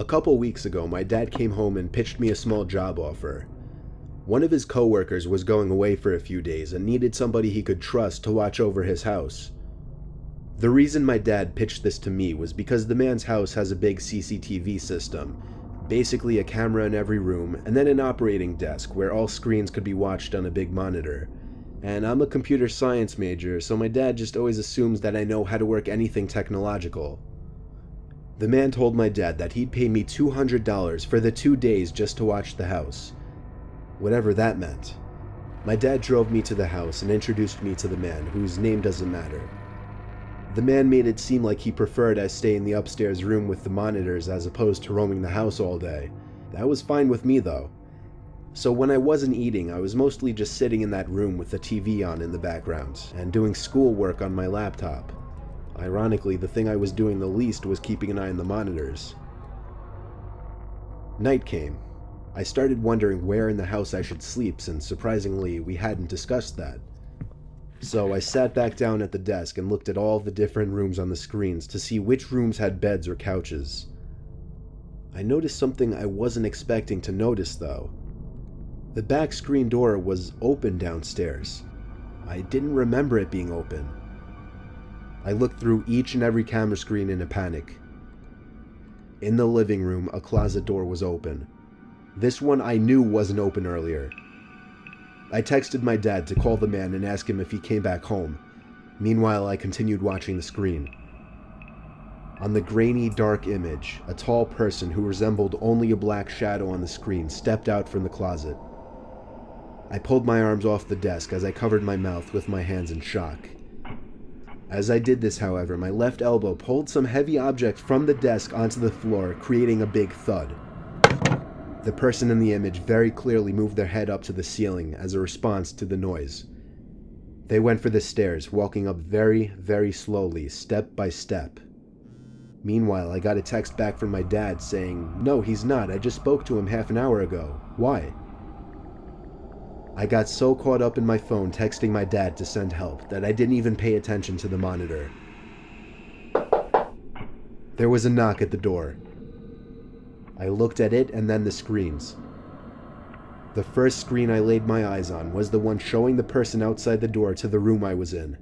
couple weeks ago, my dad came home and pitched me a small job offer. One of his coworkers was going away for a few days and needed somebody he could trust to watch over his house. The reason my dad pitched this to me was because the man's house has a big CCTV system, basically a camera in every room, and then an operating desk where all screens could be watched on a big monitor. And I'm a computer science major, so my dad just always assumes that I know how to work anything technological. The man told my dad that he'd pay me $200 for the 2 days just to watch the house. Whatever that meant. My dad drove me to the house and introduced me to the man, whose name doesn't matter. The man made it seem like he preferred I stay in the upstairs room with the monitors as opposed to roaming the house all day. That was fine with me though. So when I wasn't eating, I was mostly just sitting in that room with the TV on in the background, and doing schoolwork on my laptop. Ironically, the thing I was doing the least was keeping an eye on the monitors. Night came. I started wondering where in the house I should sleep, since surprisingly, we hadn't discussed that. So I sat back down at the desk and looked at all the different rooms on the screens to see which rooms had beds or couches. I noticed something I wasn't expecting to notice though. The back screen door was open downstairs. I didn't remember it being open. I looked through each and every camera screen in a panic. In the living room, a closet door was open. This one I knew wasn't open earlier. I texted my dad to call the man and ask him if he came back home. Meanwhile, I continued watching the screen. On the grainy, dark image, a tall person who resembled only a black shadow on the screen stepped out from the closet. I pulled my arms off the desk as I covered my mouth with my hands in shock. As I did this, however, my left elbow pulled some heavy object from the desk onto the floor, creating a big thud. The person in the image very clearly moved their head up to the ceiling as a response to the noise. They went for the stairs, walking up very, very slowly, step by step. Meanwhile, I got a text back from my dad saying, "No, he's not. I just spoke to him half an hour ago. Why?" I got so caught up in my phone texting my dad to send help that I didn't even pay attention to the monitor. There was a knock at the door. I looked at it and then the screens. The first screen I laid my eyes on was the one showing the person outside the door to the room I was in.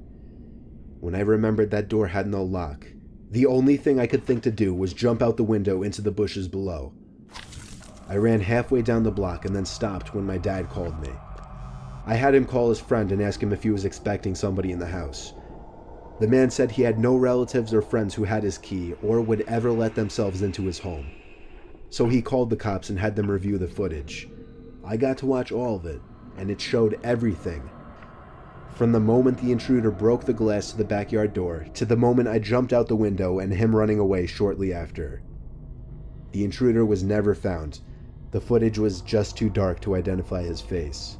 When I remembered that door had no lock, the only thing I could think to do was jump out the window into the bushes below. I ran halfway down the block and then stopped when my dad called me. I had him call his friend and ask him if he was expecting somebody in the house. The man said he had no relatives or friends who had his key or would ever let themselves into his home. So he called the cops and had them review the footage. I got to watch all of it, and it showed everything. From the moment the intruder broke the glass to the backyard door, to the moment I jumped out the window and him running away shortly after. The intruder was never found. The footage was just too dark to identify his face.